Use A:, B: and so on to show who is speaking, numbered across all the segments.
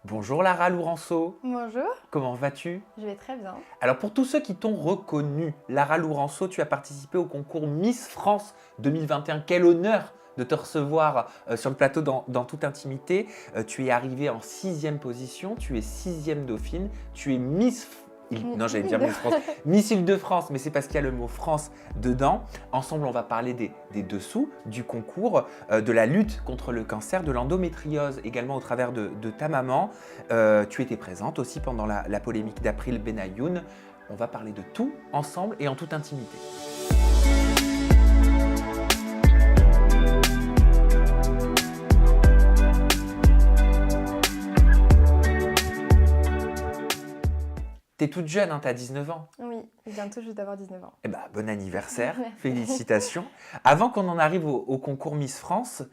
A: Bonjour Lara Lourenço,
B: Bonjour,
A: comment vas-tu?
B: je vais très bien.
A: Alors pour tous ceux qui t'ont reconnu, Lara Lourenço, tu as participé au concours Miss France 2021. Quel honneur de te recevoir sur le plateau dans toute intimité. Tu es arrivée en sixième position, tu es sixième dauphine, tu es Non, j'allais dire Miss France. Miss Île-de-France, mais c'est parce qu'il y a le mot France dedans. Ensemble, on va parler des dessous du concours, de la lutte contre le cancer, de l'endométriose, également au travers de ta maman. Tu étais présente aussi pendant la polémique d'April Benayoun. On va parler de tout ensemble et en toute intimité. T'es toute jeune, hein, t'as 19 ans.
B: Oui, je viens tout juste d'avoir 19 ans.
A: Eh ben, bon anniversaire,
B: Merci.
A: félicitations. Avant qu'on en arrive au concours Miss France,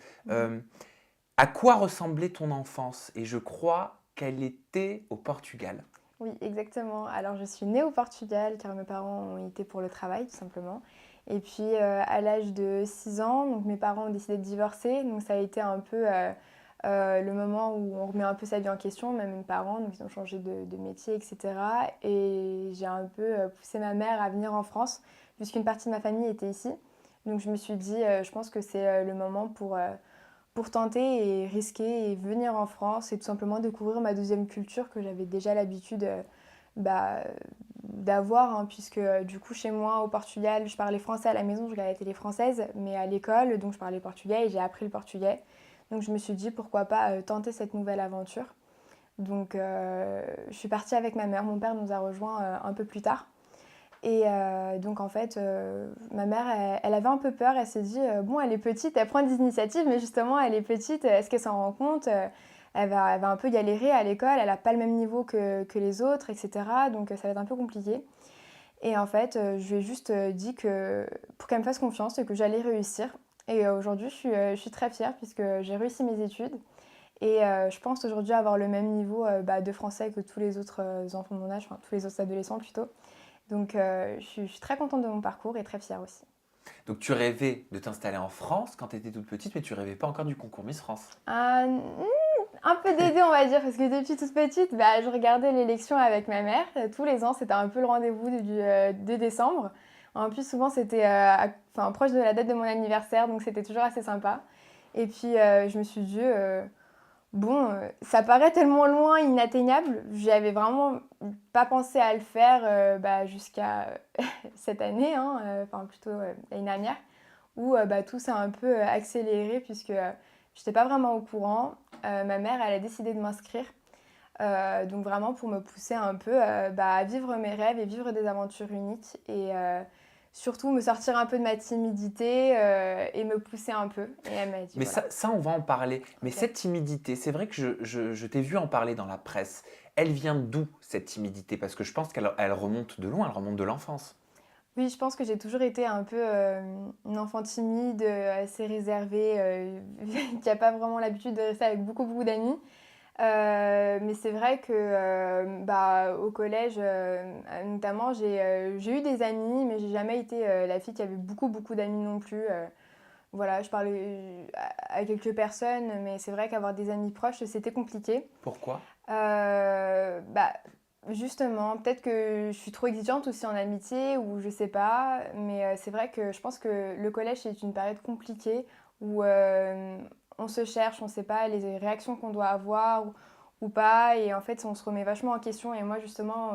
A: à quoi ressemblait ton enfance? Et je crois qu'elle était au Portugal.
B: Oui, exactement. Alors, je suis née au Portugal car mes parents ont été pour le travail, tout simplement. Et puis, à l'âge de 6 ans, donc, mes parents ont décidé de divorcer. Donc, ça a été un peu le moment où on remet un peu sa vie en question, même mes parents. Donc, ils ont changé de métier, etc. Et j'ai un peu poussé ma mère à venir en France, puisqu'une partie de ma famille était ici. Donc, je me suis dit, je pense que c'est le moment pour tenter et risquer et venir en France et tout simplement découvrir ma deuxième culture que j'avais déjà l'habitude bah, d'avoir, hein, puisque du coup chez moi au Portugal je parlais français à la maison, je regardais la télé française, mais à l'école donc je parlais portugais et j'ai appris le portugais. Donc je me suis dit pourquoi pas tenter cette nouvelle aventure. Donc je suis partie avec ma mère, mon père nous a rejoints un peu plus tard. Et donc en fait, ma mère, elle avait un peu peur, elle s'est dit, bon, elle est petite, elle prend des initiatives, mais justement, elle est petite, est-ce qu'elle s'en rend compte? Elle va un peu galérer à l'école, elle n'a pas le même niveau que les autres, etc. Donc ça va être un peu compliqué. Et en fait, je lui ai juste dit que pour qu'elle me fasse confiance et que j'allais réussir. Et aujourd'hui, je suis très fière puisque j'ai réussi mes études. Et je pense aujourd'hui avoir le même niveau de français que tous les autres enfants de mon âge, enfin tous les autres adolescents plutôt. Donc je suis très contente de mon parcours et très fière aussi.
A: Donc tu rêvais de t'installer en France quand tu étais toute petite, mais tu rêvais pas encore du concours Miss France.
B: Un peu des deux on va dire, parce que depuis toute petite, je regardais l'élection avec ma mère. Tous les ans, c'était un peu le rendez-vous de décembre. En plus, souvent, c'était proche de la date de mon anniversaire, donc c'était toujours assez sympa. Et puis, je me suis dit, bon, ça paraît tellement loin, inatteignable. J'avais vraiment pas pensé à le faire jusqu'à cette année, hein, plutôt l'année dernière, où tout s'est un peu accéléré puisque j'étais pas vraiment au courant. Ma mère, elle a décidé de m'inscrire, donc vraiment pour me pousser un peu à vivre mes rêves et vivre des aventures uniques et surtout me sortir un peu de ma timidité et me pousser un peu. Et elle m'a dit
A: Mais
B: voilà.
A: ça, on va en parler. Mais
B: Ok.
A: cette timidité, c'est vrai que je t'ai vu en parler dans la presse. Elle vient d'où, cette timidité? Parce que je pense qu'elle remonte de loin, elle remonte de l'enfance.
B: Oui, je pense que j'ai toujours été un peu une enfant timide, assez réservée, qui n'a pas vraiment l'habitude de rester avec beaucoup, beaucoup d'amis. Mais c'est vrai que au collège, notamment, j'ai eu des amis, mais j'ai jamais été la fille qui avait beaucoup, beaucoup d'amis non plus. Voilà, je parlais à quelques personnes, mais c'est vrai qu'avoir des amis proches, c'était compliqué.
A: Pourquoi?
B: Euh, bah, Justement, peut-être que je suis trop exigeante aussi en amitié ou je sais pas, mais c'est vrai que je pense que le collège c'est une période compliquée où on se cherche, on sait pas les réactions qu'on doit avoir ou pas, et en fait on se remet vachement en question. Et moi justement,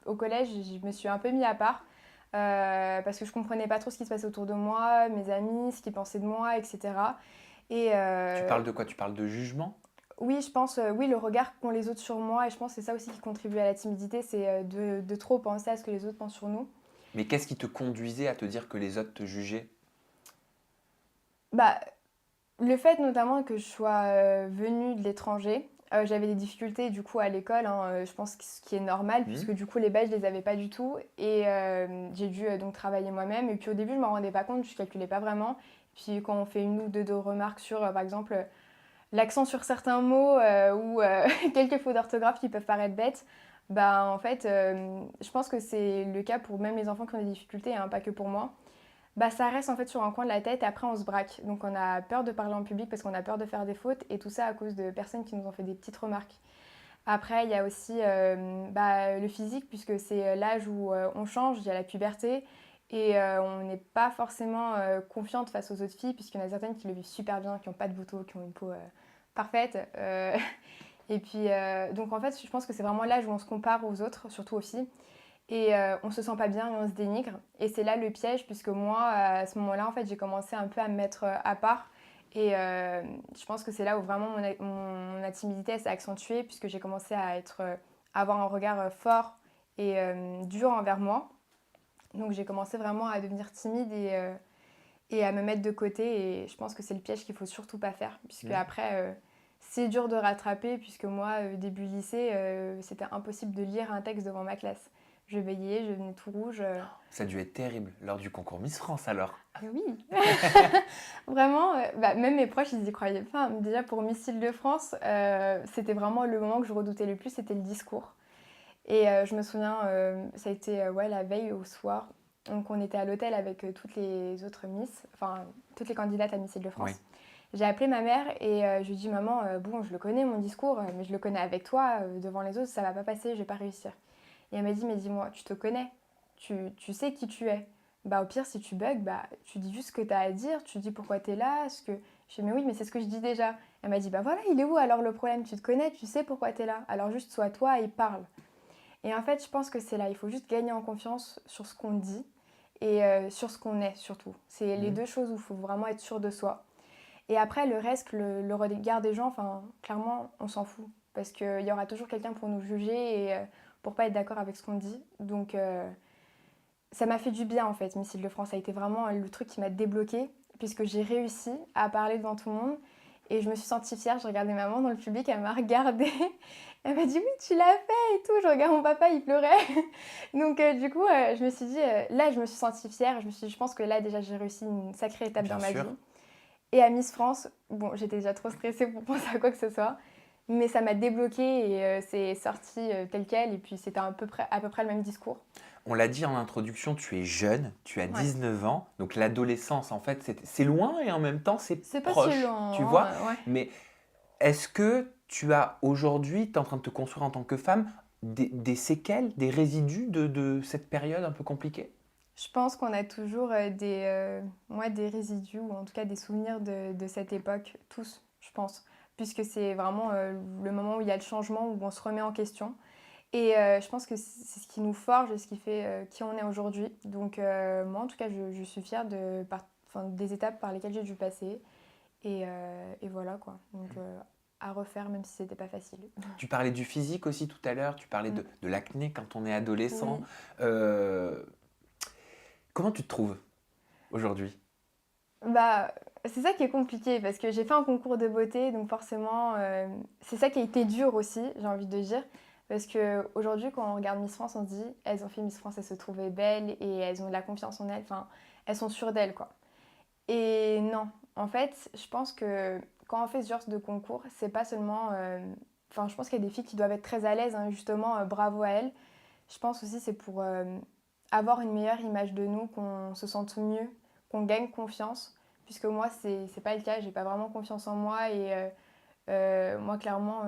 B: au collège, je me suis un peu mis à part parce que je comprenais pas trop ce qui se passait autour de moi, mes amis, ce qu'ils pensaient de moi, etc. Et
A: Tu parles de quoi? Tu parles de jugement?
B: oui, je pense, oui, le regard qu'ont les autres sur moi, et je pense que c'est ça aussi qui contribue à la timidité, c'est de trop penser à ce que les autres pensent sur nous.
A: Mais qu'est-ce qui te conduisait à te dire que les autres te jugeaient?
B: Bah, le fait notamment que je sois venue de l'étranger, j'avais des difficultés du coup à l'école, hein, je pense que ce qui est normal,
A: Hmm.
B: puisque du coup les bases je les avais pas du tout, et j'ai dû donc travailler moi-même, et puis au début je m'en rendais pas compte, je calculais pas vraiment. Puis quand on fait une ou deux remarques sur, par exemple, l'accent sur certains mots ou quelques fautes d'orthographe qui peuvent paraître bêtes, en fait, je pense que c'est le cas pour même les enfants qui ont des difficultés, hein, pas que pour moi. Bah, ça reste en fait sur un coin de la tête et après on se braque. Donc on a peur de parler en public parce qu'on a peur de faire des fautes et tout ça à cause de personnes qui nous ont fait des petites remarques. Après, il y a aussi le physique puisque c'est l'âge où on change, il y a la puberté et on n'est pas forcément confiante face aux autres filles puisqu'il y en a certaines qui le vivent super bien, qui n'ont pas de boutons, qui ont une peau parfaite. Et puis, donc en fait, je pense que c'est vraiment l'âge où on se compare aux autres, surtout aux filles. Et on se sent pas bien et on se dénigre. Et c'est là le piège, puisque moi, à ce moment-là, en fait, j'ai commencé un peu à me mettre à part. Et je pense que c'est là où vraiment ma timidité s'est accentuée, puisque j'ai commencé à avoir un regard fort et dur envers moi. Donc j'ai commencé vraiment à devenir timide et à me mettre de côté. Et je pense que c'est le piège qu'il faut surtout pas faire, puisque après, c'est dur de rattraper, puisque moi, début lycée, c'était impossible de lire un texte devant ma classe. Je veillais, je devenais tout rouge.
A: Ça a dû être terrible lors du concours Miss France alors.
B: Et oui, vraiment, même mes proches, ils y croyaient pas. Déjà pour Miss Île-de-France, c'était vraiment le moment que je redoutais le plus, c'était le discours. Et je me souviens, ça a été la veille au soir. Donc on était à l'hôtel avec toutes les autres Miss, enfin toutes les candidates à Miss
A: Oui.
B: Île-de-France. J'ai appelé ma mère et je lui ai dit maman, bon je le connais mon discours, mais je le connais avec toi, devant les autres ça va pas passer, je vais pas réussir. Et elle m'a dit mais dis-moi, tu te connais, tu sais qui tu es. Bah au pire si tu bugs, bah tu dis juste ce que tu as à dire, tu dis pourquoi tu es là, ce que... Je dis mais oui mais c'est ce que je dis déjà. Elle m'a dit bah voilà il est où alors le problème, tu te connais, tu sais pourquoi tu es là, alors juste sois toi et parle. Et en fait je pense que c'est là, il faut juste gagner en confiance sur ce qu'on dit et sur ce qu'on est surtout. C'est les deux choses où il faut vraiment être sûr de soi. Et après, le reste, le regard des gens, enfin, clairement, on s'en fout. Parce qu'il y aura toujours quelqu'un pour nous juger et pour pas être d'accord avec ce qu'on dit. Donc, ça m'a fait du bien, en fait, Miss Île-de-France. Ça a été vraiment le truc qui m'a débloqué, puisque j'ai réussi à parler devant tout le monde. Et je me suis sentie fière. Je regardais maman dans le public, elle m'a regardée. Elle m'a dit oui, tu l'as fait et tout. Je regarde mon papa, il pleurait. Donc, du coup, je me suis dit, là, je me suis sentie fière. Je pense que là, déjà, j'ai réussi une sacrée étape
A: Bien
B: dans ma
A: sûr.
B: vie. Et à Miss France, bon, j'étais déjà trop stressée pour penser à quoi que ce soit, mais ça m'a débloquée et c'est sorti tel quel, et puis c'était à peu près le même discours.
A: On l'a dit en introduction, tu es jeune, tu as
B: Ouais.
A: 19 ans, donc l'adolescence en fait c'est loin et en même temps c'est
B: C'est pas si
A: proche, tu
B: loin,
A: vois.
B: hein, ouais.
A: Mais est-ce que tu as aujourd'hui, tu es en train de te construire en tant que femme, des séquelles, des résidus de cette période un peu compliquée?
B: Je pense qu'on a toujours des résidus, ou en tout cas des souvenirs de cette époque, tous, je pense, puisque c'est vraiment le moment où il y a le changement, où on se remet en question. Et je pense que c'est ce qui nous forge et ce qui fait qui on est aujourd'hui. Donc moi, en tout cas, je suis fière des étapes par lesquelles j'ai dû passer. Et voilà quoi. Donc à refaire, même si c'était pas facile.
A: Tu parlais du physique aussi tout à l'heure, tu parlais
B: Mm.
A: de l'acné quand on est adolescent.
B: Oui.
A: Euh, Comment tu te trouves aujourd'hui?
B: Bah, c'est ça qui est compliqué parce que j'ai fait un concours de beauté, donc forcément, c'est ça qui a été dur aussi, j'ai envie de dire. Parce qu'aujourd'hui, quand on regarde Miss France, on se dit, elles ont fait Miss France, elles se trouvaient belles et elles ont de la confiance en elles, enfin, elles sont sûres d'elles, quoi. Et non, en fait, je pense que quand on fait ce genre de concours, c'est pas seulement. Enfin, je pense qu'il y a des filles qui doivent être très à l'aise, hein, justement, bravo à elles. Je pense aussi c'est pour avoir une meilleure image de nous, qu'on se sente mieux, qu'on gagne confiance. Puisque moi, c'est pas le cas, j'ai pas vraiment confiance en moi et moi, clairement,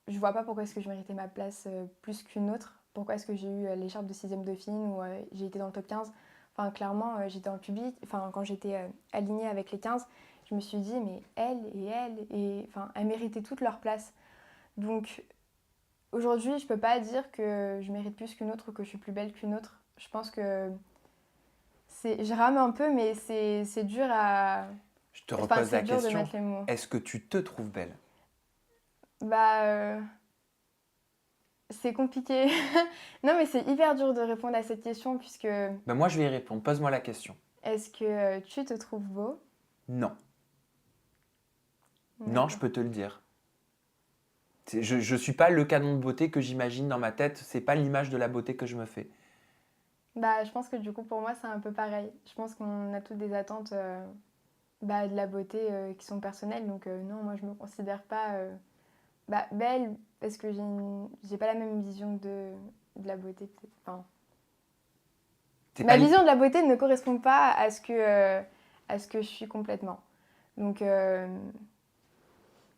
B: je vois pas pourquoi est-ce que je méritais ma place plus qu'une autre. Pourquoi est-ce que j'ai eu l'écharpe de 6e Dauphine ou j'ai été dans le top 15. Enfin, clairement, j'étais dans le public. Enfin, quand j'étais alignée avec les 15, je me suis dit, mais enfin, elles méritaient toute leur place. Donc, aujourd'hui, je peux pas dire que je mérite plus qu'une autre ou que je suis plus belle qu'une autre. Je pense que je rame un peu, mais c'est dur à...
A: Je te
B: Enfin,
A: repose
B: c'est
A: la
B: dur de
A: question,
B: mettre les mots.
A: est-ce que tu te trouves belle?
B: Bah, c'est compliqué. Non, mais c'est hyper dur de répondre à cette question puisque
A: Ben moi je vais y répondre, pose-moi la question.
B: est-ce que tu te trouves beau?
A: Non, non, je
B: D'accord.
A: peux te le dire. Je suis pas le canon de beauté que j'imagine dans ma tête, c'est pas l'image de la beauté que je me fais.
B: Bah, je pense que du coup, pour moi, c'est un peu pareil. Je pense qu'on a toutes des attentes de la beauté qui sont personnelles. Donc, non, moi, je me considère pas belle parce que j'ai pas la même vision de la beauté, peut-être. Enfin,
A: C'est
B: Ma
A: pas
B: vision de la beauté ne correspond pas à ce que je suis complètement. Donc,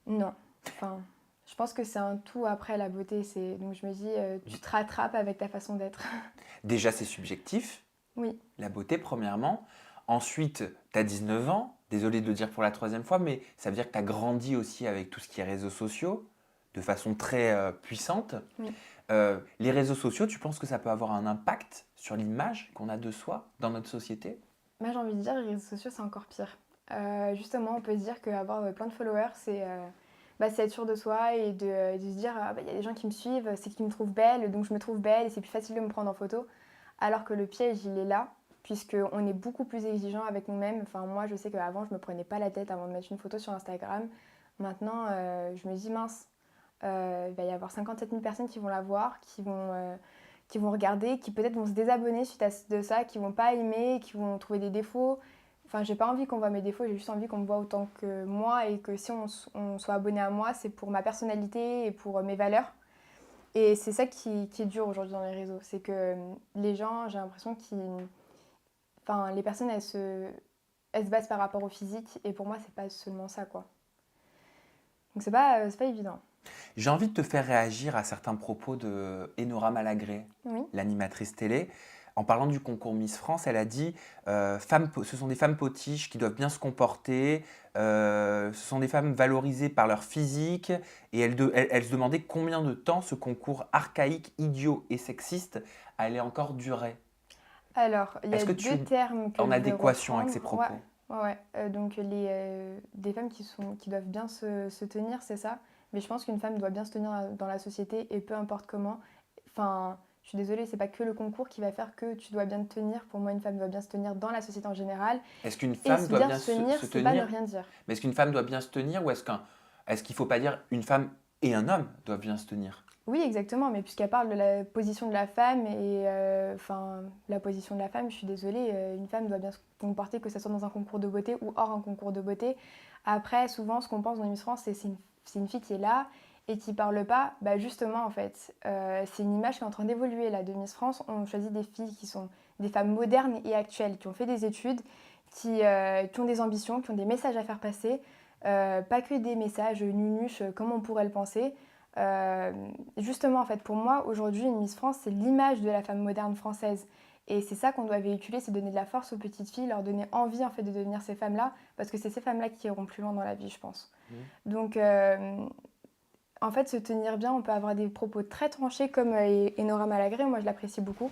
B: non. Enfin, je pense que c'est un tout après la beauté. Donc, je me dis, tu te rattrapes avec ta façon d'être.
A: déjà c'est subjectif,
B: Oui.
A: la beauté premièrement. Ensuite, tu as 19 ans, désolé de le dire pour la troisième fois, mais ça veut dire que tu as grandi aussi avec tout ce qui est réseaux sociaux de façon très puissante.
B: Oui.
A: Les réseaux sociaux, tu penses que ça peut avoir un impact sur l'image qu'on a de soi dans notre société?
B: Moi, j'ai envie de dire, les réseaux sociaux, c'est encore pire. Justement, on peut se dire qu'avoir plein de followers, c'est être sûr de soi et de se dire, ah, bah, y a des gens qui me suivent, c'est qu'ils me trouvent belle, donc je me trouve belle et c'est plus facile de me prendre en photo. Alors que le piège, il est là, puisqu'on est beaucoup plus exigeant avec nous-mêmes. Enfin, moi, je sais qu'avant, je me prenais pas la tête avant de mettre une photo sur Instagram. Maintenant, je me dis, mince, il va y avoir 57 000 personnes qui vont la voir, qui vont regarder, qui peut-être vont se désabonner suite à de ça, qui vont pas aimer, qui vont trouver des défauts. Enfin, j'ai pas envie qu'on voit mes défauts, j'ai juste envie qu'on me voit autant que moi et que si on soit abonné à moi, c'est pour ma personnalité et pour mes valeurs. Et c'est ça qui est dur aujourd'hui dans les réseaux, c'est que les gens, j'ai l'impression qu'ils... Enfin, les personnes, elles se basent par rapport au physique et pour moi, c'est pas seulement ça, quoi. Donc c'est pas évident.
A: J'ai envie de te faire réagir à certains propos de Enora Malagré,
B: Oui.
A: l'animatrice télé. En parlant du concours Miss France, elle a dit ce sont des femmes potiches qui doivent bien se comporter, ce sont des femmes valorisées par leur physique, et elle se demandait combien de temps ce concours archaïque, idiot et sexiste allait encore durer.
B: Alors, il y a
A: Est-ce que
B: deux termes que
A: en
B: je vais
A: adéquation avec ces
B: reprendre.
A: propos?
B: Ouais. Donc, des femmes qui doivent bien se tenir, c'est ça. Mais je pense qu'une femme doit bien se tenir dans la société et peu importe comment. Enfin, je suis désolée, c'est pas que le concours qui va faire que tu dois bien te tenir. Pour moi, une femme doit bien se tenir dans la société en général.
A: Est-ce qu'une
B: Et
A: femme
B: se
A: doit
B: dire
A: bien
B: se tenir,
A: se
B: c'est pas ne
A: tenir?
B: rien dire.
A: Mais est-ce qu'une femme doit bien se tenir ou est-ce qu'il ne faut pas dire une femme et un homme doivent bien se tenir?
B: Oui, exactement, mais puisqu'elle parle de la position de la femme et la position de la femme, je suis désolée, une femme doit bien se comporter, que ce soit dans un concours de beauté ou hors un concours de beauté. Après, souvent, ce qu'on pense dans Miss France, c'est une fille qui est là et qui parle pas. Bah justement, en fait, c'est une image qui est en train d'évoluer là de Miss France. On choisit des filles qui sont des femmes modernes et actuelles, qui ont fait des études, qui ont des ambitions, qui ont des messages à faire passer, pas que des messages nunuches comme on pourrait le penser. Justement, en fait, pour moi, aujourd'hui, une Miss France, c'est l'image de la femme moderne française. Et c'est ça qu'on doit véhiculer, c'est donner de la force aux petites filles, leur donner envie en fait de devenir ces femmes-là, parce que c'est ces femmes-là qui iront plus loin dans la vie, je pense. Donc, en fait, se tenir bien, on peut avoir des propos très tranchés comme Enora Malagré, moi je l'apprécie beaucoup.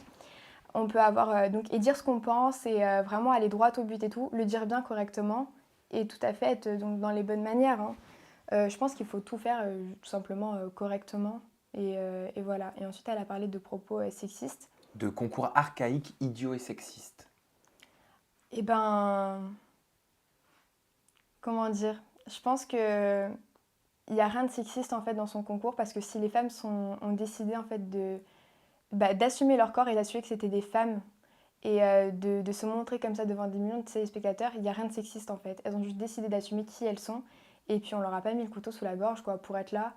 B: On peut avoir et dire ce qu'on pense et vraiment aller droit au but et tout, le dire bien correctement et tout à fait être donc dans les bonnes manières, hein. Je pense qu'il faut tout faire tout simplement correctement. Et voilà. Et ensuite, elle a parlé de propos sexistes.
A: De concours archaïques, idiots et sexistes.
B: Eh ben, comment dire? Je pense que il n'y a rien de sexiste en fait dans son concours parce que si les femmes ont décidé en fait d'assumer leur corps et d'assumer que c'était des femmes et de se montrer comme ça devant des millions de téléspectateurs, il n'y a rien de sexiste en fait. Elles ont juste décidé d'assumer qui elles sont. Et puis on leur a pas mis le couteau sous la gorge quoi, pour être là.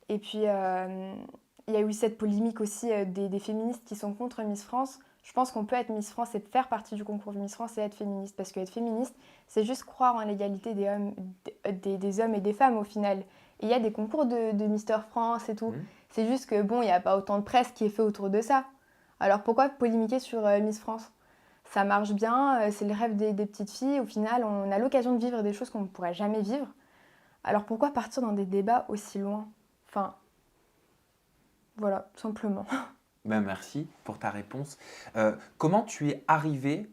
B: Et puis il y a eu cette polémique aussi des féministes qui sont contre Miss France. Je pense qu'on peut être Miss France et faire partie du concours Miss France et être féministe. Parce qu'être féministe, c'est juste croire en l'égalité des hommes et des femmes au final. Et il y a des concours de Mister France et tout. C'est juste que bon, il n'y a pas autant de presse qui est fait autour de ça. Alors pourquoi polémiquer sur Miss France? Ça marche bien, c'est le rêve des petites filles. Au final, on a l'occasion de vivre des choses qu'on ne pourrait jamais vivre. Alors pourquoi partir dans des débats aussi loin? Enfin, voilà, tout simplement.
A: Ben merci pour ta réponse. Comment tu es arrivée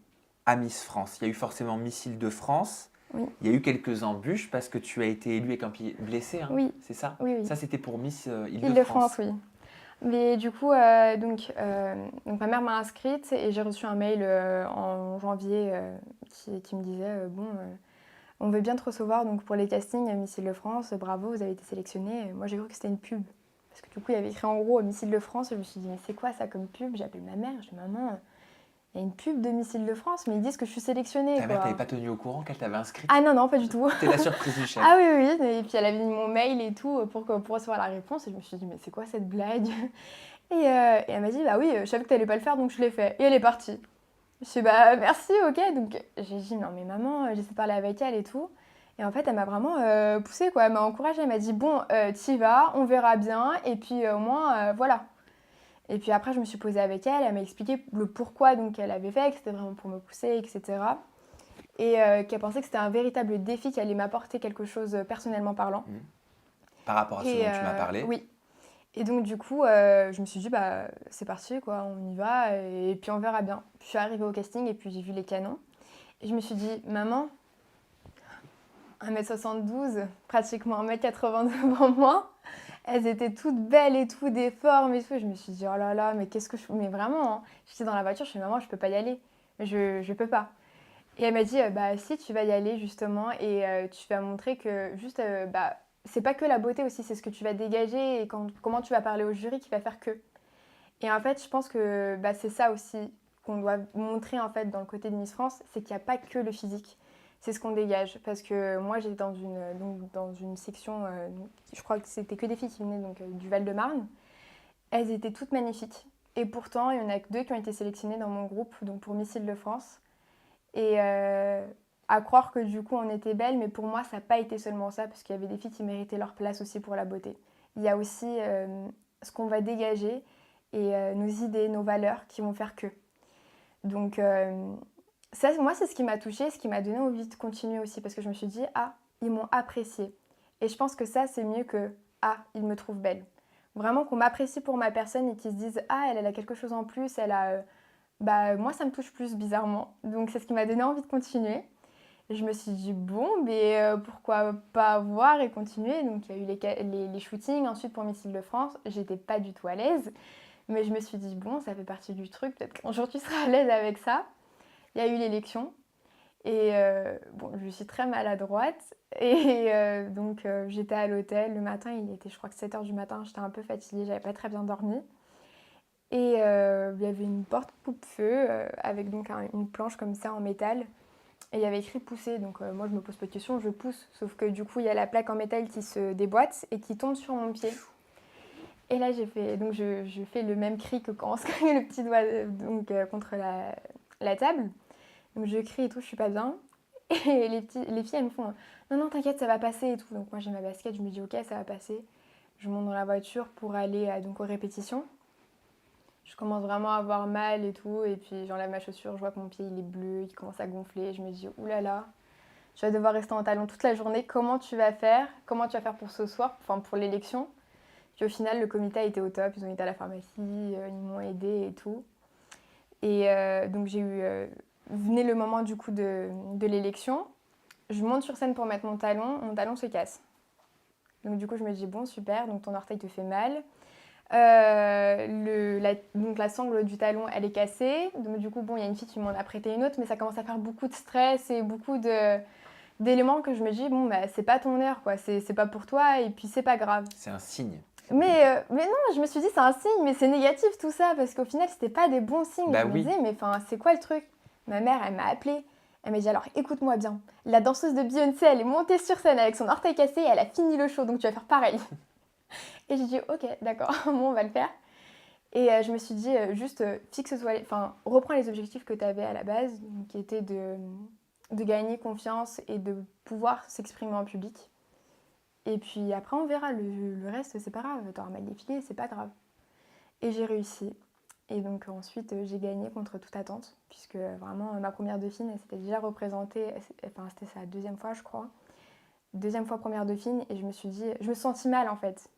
A: à Miss France? Il y a eu forcément Miss Île-de-France.
B: Oui.
A: Il y a eu quelques embûches parce que tu as été élue avec un pied blessé, hein,
B: Oui.
A: c'est ça?
B: Oui.
A: Ça, c'était pour Miss
B: Île-de-France, oui. Mais du coup, donc ma mère m'a inscrite et j'ai reçu un mail en janvier qui me disait on veut bien te recevoir donc pour les castings Miss Île-de-France, bravo, vous avez été sélectionnée. Moi, j'ai cru que c'était une pub. Parce que du coup, il y avait écrit en gros Miss Île-de-France. Je me suis dit, mais c'est quoi ça comme pub? J'ai appelé ma mère, j'ai dit, maman, il y a une pub de Miss Île-de-France, mais ils disent que je suis sélectionnée.
A: Ta mère t'avait pas tenu au courant qu'elle t'avait inscrite?
B: Ah non, pas du tout.
A: C'était la surprise du chef.
B: Ah oui, et puis elle avait mis mon mail et tout pour recevoir la réponse. Et je me suis dit, mais c'est quoi cette blague? Et elle m'a dit, bah oui, je savais que t'allais pas le faire, donc je l'ai fait. Et elle est partie. Je suis bah merci, ok. Donc j'ai dit non mais maman, j'essaie de parler avec elle et tout. Et en fait, elle m'a vraiment poussée, quoi. Elle m'a encouragée. Elle m'a dit bon, t'y vas, on verra bien. Et puis au moins, voilà. Et puis après, je me suis posée avec elle. Elle m'a expliqué le pourquoi donc elle avait fait, que c'était vraiment pour me pousser, etc. Et qu'elle pensait que c'était un véritable défi qui allait m'apporter quelque chose personnellement parlant.
A: Mhm. Par rapport à ce
B: Et
A: dont tu m'as parlé.
B: oui. Et donc du coup, je me suis dit bah c'est parti quoi, on y va et puis on verra bien. Puis je suis arrivée au casting et puis j'ai vu les canons. Et je me suis dit maman, 1m72, pratiquement 1m82 devant moi. Elles étaient toutes belles et tout, des formes et tout. Et je me suis dit, oh là là, mais qu'est-ce que je fais? Mais vraiment, hein. J'étais dans la voiture, je suis maman, je peux pas y aller. Je peux pas. Et elle m'a dit, bah si, tu vas y aller justement et tu vas montrer que juste, bah, c'est pas que la beauté aussi, c'est ce que tu vas dégager et comment tu vas parler au jury qui va faire que. Et en fait, je pense que bah, c'est ça aussi qu'on doit montrer en fait dans le côté de Miss France, c'est qu'il n'y a pas que le physique. C'est ce qu'on dégage. Parce que moi, j'étais dans une section, je crois que c'était que des filles qui venaient donc, du Val-de-Marne. Elles étaient toutes magnifiques. Et pourtant, il n'y en a que 2 qui ont été sélectionnées dans mon groupe, donc pour Miss Île-de-France. Et à croire que du coup, on était belles, mais pour moi, ça n'a pas été seulement ça, parce qu'il y avait des filles qui méritaient leur place aussi pour la beauté. Il y a aussi ce qu'on va dégager et nos idées, nos valeurs qui vont faire que. Donc ça, moi, c'est ce qui m'a touchée, ce qui m'a donné envie de continuer aussi, parce que je me suis dit, ah, ils m'ont appréciée. Et je pense que ça, c'est mieux que, ah, ils me trouvent belle. Vraiment qu'on m'apprécie pour ma personne et qu'ils se disent, ah, elle a quelque chose en plus, elle a... bah, moi, ça me touche plus, bizarrement. Donc c'est ce qui m'a donné envie de continuer. Et je me suis dit, bon, mais pourquoi pas voir et continuer. Donc il y a eu les shootings, ensuite pour Miss Île-de-France, j'étais pas du tout à l'aise. Mais je me suis dit, bon, ça fait partie du truc, peut-être qu'un jour tu seras à l'aise avec ça. Il y a eu l'élection. Et bon, je suis très maladroite. Et donc j'étais à l'hôtel le matin, il était je crois que 7h du matin, j'étais un peu fatiguée, j'avais pas très bien dormi. Et il y avait une porte coupe-feu avec donc une planche comme ça en métal. Et il y avait écrit pousser, donc moi je me pose pas de questions, je pousse. Sauf que du coup il y a la plaque en métal qui se déboîte et qui tombe sur mon pied. Et là j'ai fait, donc je fais le même cri que quand on se crie le petit doigt donc, contre la table. Donc je crie et tout, je suis pas bien. Et les filles elles me font non non t'inquiète ça va passer et tout. Donc moi j'ai ma basket, je me dis ok ça va passer. Je monte dans la voiture pour aller donc aux répétitions. Je commence vraiment à avoir mal et tout, et puis j'enlève ma chaussure, je vois que mon pied il est bleu, il commence à gonfler, je me dis oulala, je vais devoir rester en talons toute la journée, comment tu vas faire? Comment tu vas faire pour ce soir, enfin pour l'élection? Puis au final le comité a été au top, ils ont été à la pharmacie, ils m'ont aidé et tout. Et donc j'ai eu, venait le moment du coup de l'élection, je monte sur scène pour mettre mon talon se casse. Donc du coup je me dis bon super, donc ton orteil te fait mal. Donc la sangle du talon, elle est cassée. Donc du coup, bon, il y a une fille qui m'en a prêté une autre, mais ça commence à faire beaucoup de stress et beaucoup d'éléments que je me dis, bon, bah, c'est pas ton heure, quoi. C'est pas pour toi et puis c'est pas grave.
A: C'est un signe.
B: Mais non, je me suis dit, c'est un signe, mais c'est négatif tout ça, parce qu'au final, c'était pas des bons signes.
A: Bah
B: Je me
A: oui.
B: disais, mais enfin, c'est quoi le truc? Ma mère, elle m'a appelée. Elle m'a dit, alors écoute-moi bien. La danseuse de Beyoncé, elle est montée sur scène avec son orteil cassé et elle a fini le show, donc tu vas faire pareil. Et j'ai dit, ok, d'accord, bon, on va le faire. Et je me suis dit, juste fixe-toi, enfin, reprends les objectifs que tu avais à la base, qui étaient de gagner confiance et de pouvoir s'exprimer en public. Et puis après, on verra, le reste, c'est pas grave, t'auras mal défilé, c'est pas grave. Et j'ai réussi. Et donc ensuite, j'ai gagné contre toute attente, puisque vraiment, ma première dauphine, elle s'était déjà représentée, enfin, c'était sa deuxième fois, je crois. Deuxième fois première dauphine, et je me suis dit, je me sentis mal en fait.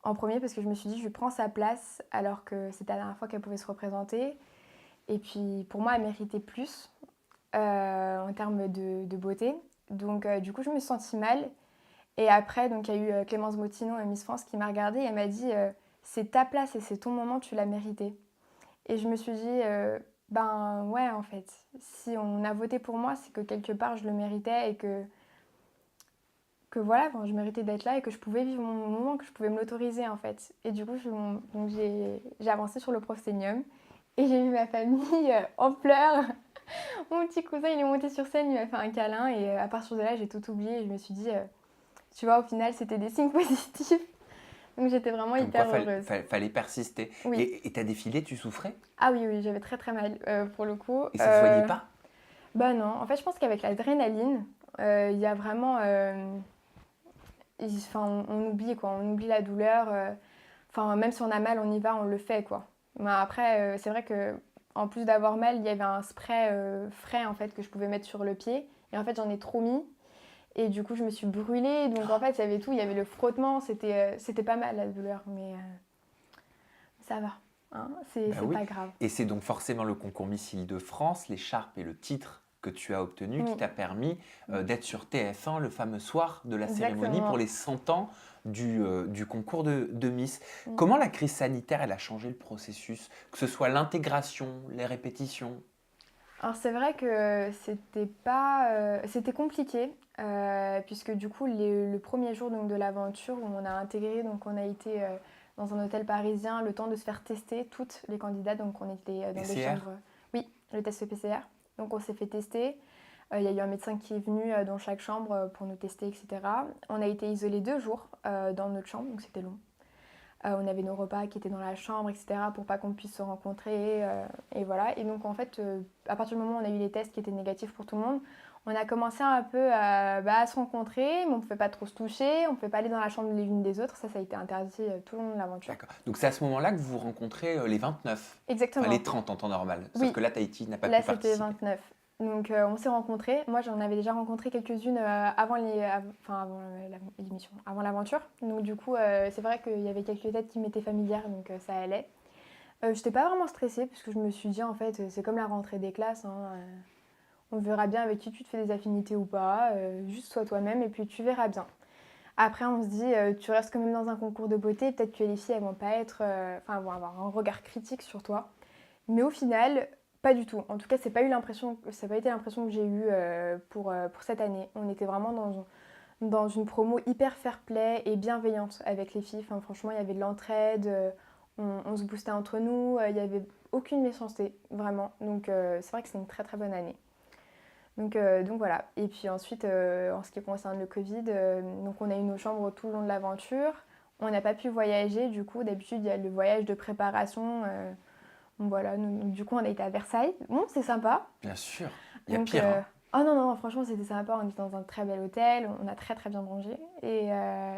B: En premier parce que je me suis dit je prends sa place alors que c'était la dernière fois qu'elle pouvait se représenter. Et puis pour moi elle méritait plus en termes de beauté. Donc du coup je me suis sentie mal. Et après donc il y a eu Clémence Mottinon, Miss France, qui m'a regardée et elle m'a dit c'est ta place et c'est ton moment, tu l'as mérité. Et je me suis dit ben ouais en fait, si on a voté pour moi c'est que quelque part je le méritais et que voilà, enfin, je méritais d'être là et que je pouvais vivre mon moment, que je pouvais me l'autoriser en fait. Et du coup, donc j'ai avancé sur le proscenium et j'ai vu ma famille en pleurs. Mon petit cousin, il est monté sur scène, il m'a fait un câlin et à partir de là, j'ai tout oublié et je me suis dit, tu vois, au final, c'était des signes positifs. Donc j'étais vraiment
A: Comme quoi,
B: hyper heureuse.
A: fallait persister.
B: Oui.
A: Et t'as défilé, tu souffrais?
B: Ah oui, oui, j'avais très très mal pour le coup.
A: Et ça se voyait pas?
B: Bah non, en fait je pense qu'avec l'adrénaline, il y a vraiment... enfin, on oublie quoi, on oublie la douleur. Enfin, même si on a mal, on y va, on le fait quoi. Mais après, c'est vrai que en plus d'avoir mal, il y avait un spray frais en fait que je pouvais mettre sur le pied. Et en fait, j'en ai trop mis. Et du coup, je me suis brûlée. Donc en fait, il y avait tout, il y avait le frottement. C'était pas mal la douleur, mais ça va. Hein,
A: Bah
B: c'est
A: oui.
B: pas grave.
A: Et c'est donc forcément le concours Miss Île-de-France, l'écharpe et le titre que tu as obtenu qui
B: Oui,
A: t'a permis d'être sur TF1 le fameux soir de la cérémonie pour
B: exactement.
A: les 100 ans du concours de Miss.
B: Mm.
A: Comment la crise sanitaire, elle a changé le processus? Que ce soit l'intégration, les répétitions?
B: Alors c'est vrai que c'était pas, c'était compliqué puisque du coup le premier jour donc, de l'aventure où on a intégré, donc on a été dans un hôtel parisien le temps de se faire tester toutes les candidates, donc on était dans des
A: PCR?
B: chambres, oui, le test PCR, donc on s'est fait tester. Il y a eu un médecin qui est venu dans chaque chambre pour nous tester, etc. On a été isolés 2 jours dans notre chambre, donc c'était long. On avait nos repas qui étaient dans la chambre, etc., pour pas qu'on puisse se rencontrer. Et voilà. Et donc, en fait, à partir du moment où on a eu les tests qui étaient négatifs pour tout le monde, on a commencé un peu à se rencontrer, mais on ne pouvait pas trop se toucher, on ne pouvait pas aller dans la chambre les unes des autres. Ça a été interdit tout le long de l'aventure.
A: D'accord. Donc c'est à ce moment-là que vous rencontrez les 29, enfin les
B: Exactement.
A: 30 en temps normal. Sauf
B: Oui,
A: que là, Tahiti n'a pas
B: là,
A: pu
B: c'était
A: participer.
B: 29. Donc, on s'est rencontrés. Moi, j'en avais déjà rencontré quelques-unes avant l'émission, avant l'aventure. Donc, du coup, c'est vrai qu'il y avait quelques têtes qui m'étaient familières, donc ça allait. J'étais pas vraiment stressée, parce que je me suis dit, en fait, c'est comme la rentrée des classes. Hein, on verra bien avec qui tu te fais des affinités ou pas. Juste sois toi-même, et puis tu verras bien. Après, on se dit, tu restes quand même dans un concours de beauté, peut-être que les filles, elles vont pas être... Enfin, elles vont avoir un regard critique sur toi. Mais au final, pas du tout. En tout cas, ça n'a pas été l'impression que j'ai eue pour cette année. On était vraiment dans une promo hyper fair-play et bienveillante avec les filles. Enfin, franchement, il y avait de l'entraide, on se boostait entre nous, il n'y avait aucune méchanceté, vraiment. Donc, c'est vrai que c'est une très très bonne année. Donc voilà. Et puis ensuite, en ce qui concerne le Covid, donc on a eu nos chambres tout le long de l'aventure. On n'a pas pu voyager, du coup, d'habitude, il y a le voyage de préparation. Donc voilà, du coup, on a été à Versailles. Bon, c'est sympa.
A: Bien sûr, il y a
B: Donc,
A: pire, hein.
B: oh non, non, franchement, c'était sympa. On était dans un très bel hôtel. On a très, très bien mangé. Et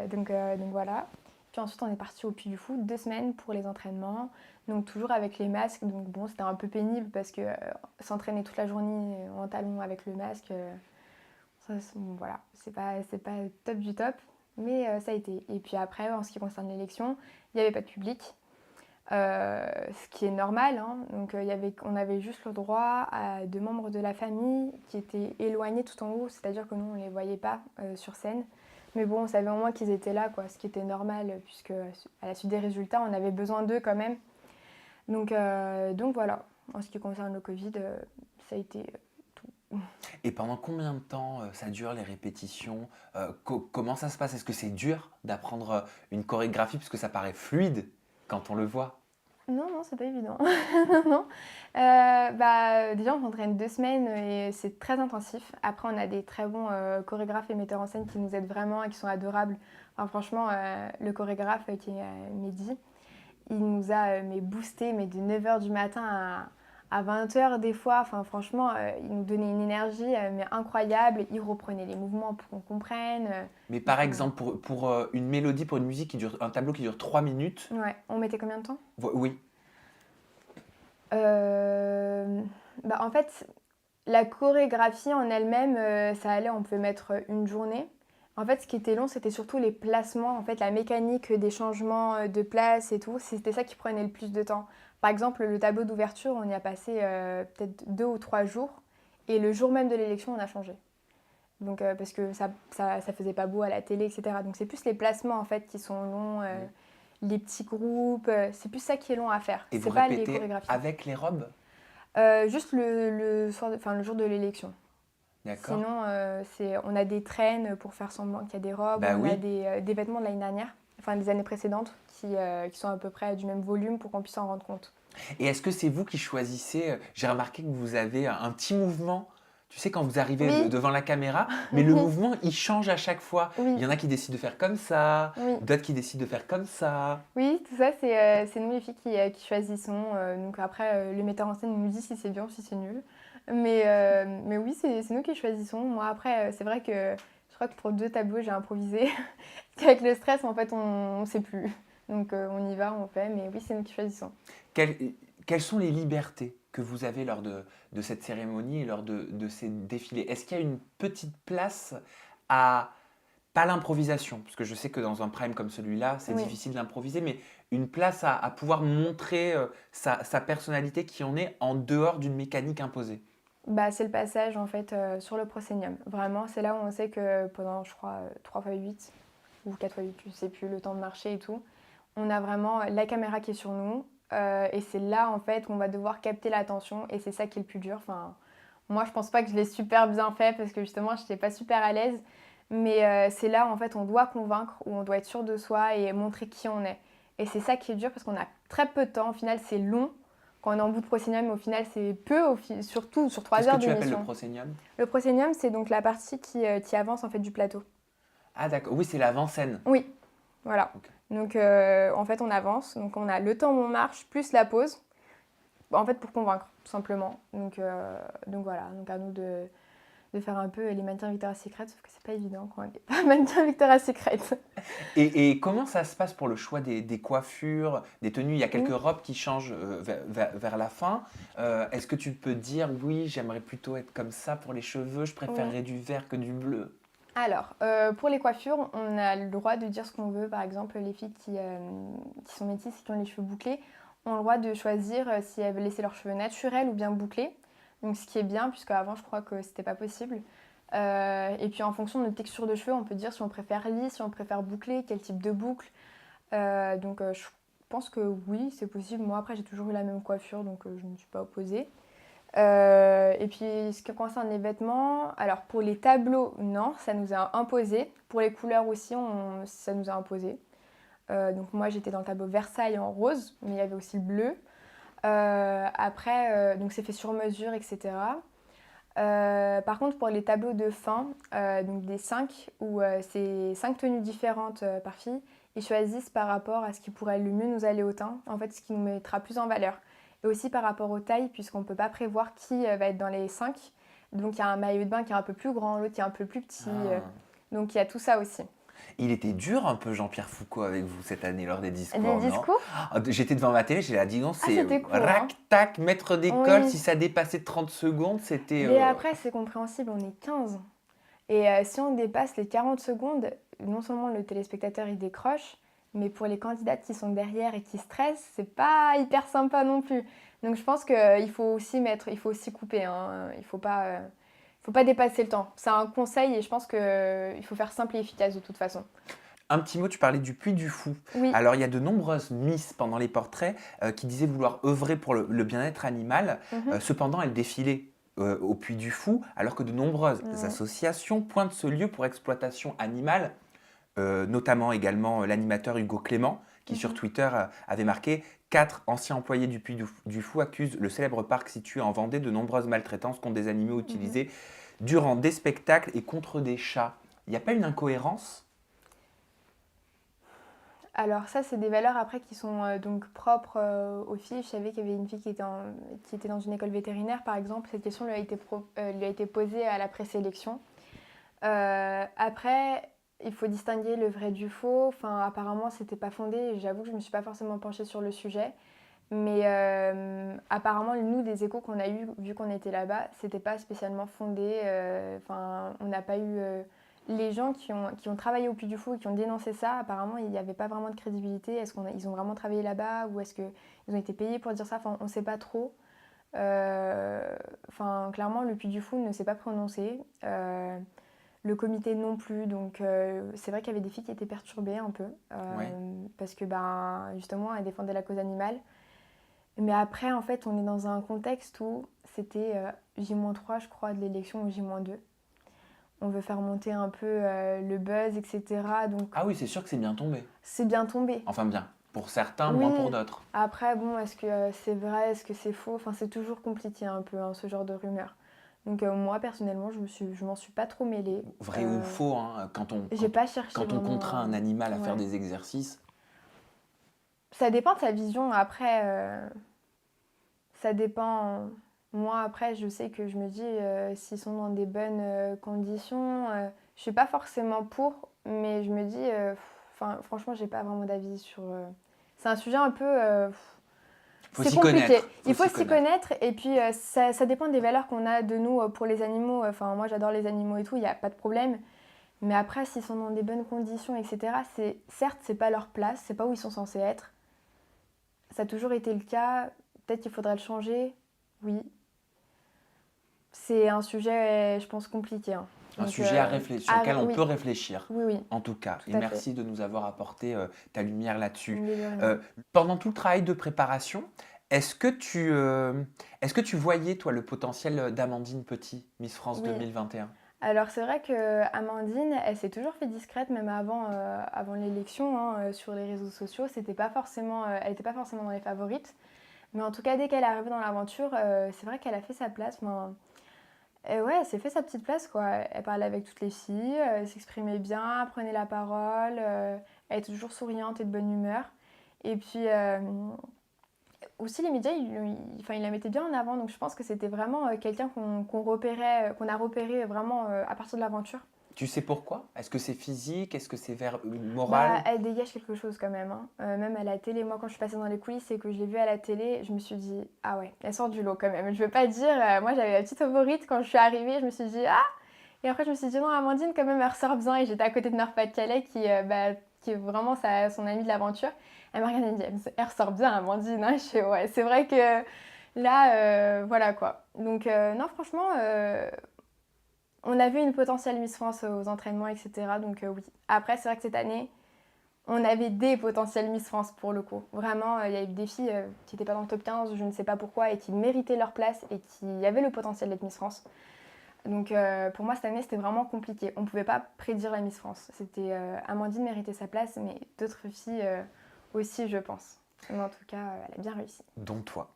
B: donc voilà. Puis ensuite, on est parti au Puy du Fou 2 semaines pour les entraînements. Donc, toujours avec les masques. Donc, bon, c'était un peu pénible parce que s'entraîner toute la journée en talons avec le masque, bon, voilà, c'est pas top du top. Mais ça a été. Et puis après, en ce qui concerne l'élection, il n'y avait pas de public. Ce qui est normal, hein. Donc, on avait juste le droit à 2 membres de la famille qui étaient éloignés tout en haut, c'est-à-dire que nous, on ne les voyait pas sur scène. Mais bon, on savait au moins qu'ils étaient là, quoi, ce qui était normal, puisque à la suite des résultats, on avait besoin d'eux quand même. Donc voilà, en ce qui concerne le Covid, ça a été tout.
A: Et pendant combien de temps ça dure les répétitions? Comment ça se passe? Est-ce que c'est dur d'apprendre une chorégraphie puisque ça paraît fluide quand on le voit?
B: Non, non, c'est pas évident. Non. Déjà, on s'entraîne 2 semaines et c'est très intensif. Après, on a des très bons chorégraphes et metteurs en scène qui nous aident vraiment et qui sont adorables. Enfin, franchement, le chorégraphe qui est Mehdi, il nous a boosté mais de 9h du matin à 20h des fois. Enfin, franchement, il nous donnait une énergie mais incroyable. Il reprenait les mouvements pour qu'on comprenne.
A: Mais
B: Il
A: par
B: faut-
A: exemple, pour une mélodie, pour une musique qui dure, un tableau qui dure 3 minutes,
B: Ouais, on mettait combien de temps?
A: oui,
B: Euh, En fait, la chorégraphie en elle-même, ça allait, on pouvait mettre une journée. En fait, ce qui était long, c'était surtout les placements, en fait, la mécanique des changements de place et tout. C'était ça qui prenait le plus de temps. Par exemple, le tableau d'ouverture, on y a passé peut-être 2 ou 3 jours. Et le jour même de l'élection, on a changé. Donc, parce que ça faisait pas beau à la télé, etc. Donc, c'est plus les placements, en fait, qui sont longs,
A: oui.
B: les petits groupes. C'est plus ça qui est long à faire.
A: Et vous
B: C'est pas les
A: répétez
B: chorégraphies.
A: avec les robes,
B: Juste le jour de l'élection.
A: d'accord?
B: Sinon, on a des traînes pour faire semblant qu'il y a des robes.
A: Bah
B: On a
A: oui.
B: des vêtements de l'année dernière, enfin des années précédentes, qui sont à peu près du même volume pour qu'on puisse s'en rendre compte.
A: Et est-ce que c'est vous qui choisissez? J'ai remarqué que vous avez un petit mouvement, Tu sais, quand vous arrivez
B: Oui.
A: devant la caméra, mais le mouvement, il change à chaque fois.
B: Oui.
A: Il y en a qui décident de faire comme ça,
B: Oui.
A: d'autres qui décident de faire comme ça.
B: Oui, tout ça, c'est nous les filles qui choisissons. Donc après, le metteur en scène nous dit si c'est bien ou si c'est nul. Mais oui, c'est nous qui choisissons. Moi, après, c'est vrai que je crois que pour 2 tableaux, j'ai improvisé. Avec le stress, en fait, on ne sait plus. Donc on y va, on fait. Mais oui, c'est nous qui choisissons.
A: Quelles sont les libertés que vous avez lors de cette cérémonie et lors de ces défilés? Est-ce qu'il y a une petite place à, pas l'improvisation, parce que je sais que dans un prime comme celui-là, c'est
B: Oui.
A: difficile d'improviser, mais une place à pouvoir montrer sa personnalité qui en est en dehors d'une mécanique imposée?
B: Bah, c'est le passage, en fait, sur le proscénium. Vraiment, c'est là où on sait que pendant, je crois, 3 fois 8 ou 4 fois 8, je sais plus, le temps de marcher et tout, on a vraiment la caméra qui est sur nous. Et c'est là, en fait, qu'on va devoir capter l'attention. Et c'est ça qui est le plus dur. Enfin, moi, je pense pas que je l'ai super bien fait parce que justement, je n'étais pas super à l'aise. Mais c'est là, en fait, on doit convaincre, où on doit être sûr de soi et montrer qui on est. Et c'est ça qui est dur parce qu'on a très peu de temps. Au final, c'est long. Quand on est en bout de proscénium, au final, c'est peu, surtout sur 3
A: Qu'est-ce
B: heures
A: que tu appelles le
B: d'émission.
A: proscénium?
B: Le proscénium, c'est donc la partie qui avance en fait du plateau.
A: Ah d'accord, oui, c'est l'avant-scène.
B: Oui, voilà.
A: Ok.
B: Donc en fait, on avance. Donc on a le temps où on marche, plus la pause. En fait, pour convaincre, tout simplement. Donc voilà. Donc à nous de faire un peu les mannequins Victoria's Secret, sauf que c'est pas évident quand on n'est pas mannequin Victoria's Secret.
A: Et comment ça se passe pour le choix des coiffures, des tenues? Il y a quelques
B: Oui.
A: robes qui changent vers la fin. Est-ce que tu peux dire, oui, j'aimerais plutôt être comme ça pour les cheveux, je préférerais
B: Oui.
A: du vert que du bleu?
B: Alors, pour les coiffures, on a le droit de dire ce qu'on veut. Par exemple, les filles qui sont métisses et qui ont les cheveux bouclés ont le droit de choisir si elles veulent laisser leurs cheveux naturels ou bien bouclés. Donc, ce qui est bien, puisque avant, je crois que c'était pas possible. Et puis, en fonction de notre texture de cheveux, on peut dire si on préfère lisse, si on préfère bouclé, quel type de boucle. Je pense que oui, c'est possible. Moi, après, j'ai toujours eu la même coiffure, donc je ne me suis pas opposée. Et puis, ce qui concerne les vêtements, alors pour les tableaux, non, ça nous a imposé. Pour les couleurs aussi, ça nous a imposé. Donc moi, j'étais dans le tableau Versailles en rose, mais il y avait aussi le bleu. Après, donc c'est fait sur mesure, etc. Par contre, pour les tableaux de fin, donc des 5, où c'est 5 tenues différentes par fille, ils choisissent par rapport à ce qui pourrait le mieux nous aller au teint, en fait, ce qui nous mettra plus en valeur. Et aussi par rapport aux tailles, puisqu'on ne peut pas prévoir qui va être dans les 5. Donc il y a un maillot de bain qui est un peu plus grand, l'autre qui est un peu plus petit.
A: Ah.
B: Donc il y a tout ça aussi.
A: Il était dur un peu Jean-Pierre Foucault avec vous cette année lors des discours,
B: Des
A: non?
B: discours?
A: J'étais devant ma télé, j'ai dit, dis donc, c'est
B: C'était court, hein.
A: rac-tac, maître d'école,
B: Oui.
A: si ça dépassait 30 secondes, c'était...
B: Mais après, c'est compréhensible, on est 15. Et si on dépasse les 40 secondes, non seulement le téléspectateur il décroche, mais pour les candidates qui sont derrière et qui stressent, c'est pas hyper sympa non plus. Donc je pense qu'il faut aussi couper, hein. Il faut pas dépasser le temps. C'est un conseil et je pense qu'il faut faire simple et efficace de toute façon.
A: Un petit mot, tu parlais du Puy du Fou.
B: Oui.
A: Alors, il y a de nombreuses Miss pendant les portraits qui disaient vouloir œuvrer pour le bien-être animal. Cependant, elles défilaient au Puy du Fou, alors que de nombreuses associations pointent ce lieu pour exploitation animale, notamment également l'animateur Hugo Clément, qui sur Twitter avait marqué « 4 anciens employés du Puy du Fou accusent le célèbre parc situé en Vendée de nombreuses maltraitances contre des animaux utilisés durant des spectacles et contre des chats ». Il n'y a pas une incohérence?
B: Alors ça, c'est des valeurs après qui sont donc propres aux filles. Je savais qu'il y avait une fille qui était dans une école vétérinaire, par exemple. Cette question lui a été posée à la présélection. Après, il faut distinguer le vrai du faux. Enfin, apparemment, c'était pas fondé. J'avoue que je me suis pas forcément penchée sur le sujet. Mais apparemment, nous, des échos qu'on a eu vu qu'on était là-bas, c'était pas spécialement fondé. Enfin, on n'a pas eu... les gens qui ont travaillé au Puy du Fou et qui ont dénoncé ça, apparemment, il n'y avait pas vraiment de crédibilité. Est-ce qu'ils ont vraiment travaillé là-bas ou est-ce qu'ils ont été payés pour dire ça? Enfin, on ne sait pas trop. Enfin, clairement, le Puy du Fou ne s'est pas prononcé. Le comité non plus. Donc, c'est vrai qu'il y avait des filles qui étaient perturbées un peu. Parce que, justement, elles défendaient la cause animale. Mais après, en fait, on est dans un contexte où c'était J-3, je crois, de l'élection ou J-2. On veut faire monter un peu le buzz, etc. Donc,
A: Ah oui, c'est sûr que c'est bien tombé.
B: c'est bien tombé.
A: Enfin bien, pour certains,
B: Oui.
A: moins pour d'autres.
B: Après, bon, est-ce que c'est vrai, est-ce que c'est faux? Enfin, c'est toujours compliqué un peu, hein, ce genre de rumeurs. Donc moi, personnellement, je m'en suis pas trop mêlée.
A: Vrai ou faux, hein,
B: J'ai pas cherché
A: quand on
B: vraiment.
A: contraint un animal à faire
B: Ouais.
A: des exercices,
B: Ça dépend de sa vision. Après, ça dépend. Moi, après, je sais que je me dis, s'ils sont dans des bonnes conditions, je suis pas forcément pour, mais je me dis, franchement, j'ai pas vraiment d'avis sur. C'est un sujet un peu.
A: faut
B: C'est
A: s'y
B: compliqué.
A: connaître. Faut
B: Il faut
A: s'y
B: s'y
A: connaître.
B: connaître et puis ça dépend des valeurs qu'on a de nous pour les animaux. Enfin, moi, j'adore les animaux et tout, il n'y a pas de problème. Mais après, s'ils sont dans des bonnes conditions, etc., certes, c'est pas leur place, c'est pas où ils sont censés être. Ça a toujours été le cas. Peut-être qu'il faudrait le changer. Oui. C'est un sujet, je pense, compliqué, hein.
A: Un
B: Donc,
A: sujet à réfléchir, sur lequel on
B: oui,
A: peut réfléchir,
B: oui, oui,
A: en tout cas. Et
B: tout à fait.
A: merci de nous avoir apporté ta lumière là-dessus.
B: Mais de rien.
A: Pendant tout le travail de préparation, est-ce que tu voyais, toi, le potentiel d'Amandine Petit, Miss France
B: Oui.
A: 2021?
B: Alors c'est vrai que Amandine, elle s'est toujours fait discrète, même avant l'élection, hein, sur les réseaux sociaux. C'était pas forcément, elle n'était pas forcément dans les favorites. Mais en tout cas, dès qu'elle est arrivée dans l'aventure, c'est vrai qu'elle a fait sa place. Enfin, et ouais, elle s'est fait sa petite place, quoi. Elle parlait avec toutes les filles, elle s'exprimait bien, elle prenait la parole, elle était toujours souriante et de bonne humeur. Et puis aussi, les médias, ils la mettaient bien en avant. Donc je pense que c'était vraiment quelqu'un qu'on a repéré vraiment à partir de l'aventure.
A: Tu sais pourquoi? Est-ce que c'est physique? Est-ce que c'est vers
B: Bah,
A: moral?
B: elle dégage quelque chose quand même, hein. Même à la télé, moi quand je suis passée dans les coulisses et que je l'ai vue à la télé, je me suis dit, ah ouais, elle sort du lot quand même. Je veux pas dire, moi j'avais la petite favorite quand je suis arrivée, je me suis dit, ah! Et après je me suis dit, non, Amandine quand même, elle ressort bien. Et j'étais à côté de Nord-Pas-de-Calais qui est vraiment son amie de l'aventure. Elle m'a regardée et me dit, elle ressort bien, Amandine, hein. Je fais, ouais, c'est vrai que là, voilà quoi. Donc, non, franchement, on a vu une potentielle Miss France aux entraînements, etc. Donc, oui. Après, c'est vrai que cette année, on avait des potentiels Miss France pour le coup. Vraiment, il y a eu des filles qui n'étaient pas dans le top 15, je ne sais pas pourquoi, et qui méritaient leur place et qui avaient le potentiel d'être Miss France. Donc pour moi, cette année, c'était vraiment compliqué. On ne pouvait pas prédire la Miss France. Amandine méritait sa place, mais d'autres filles aussi, je pense. Mais en tout cas, elle a bien réussi.
A: Dont toi.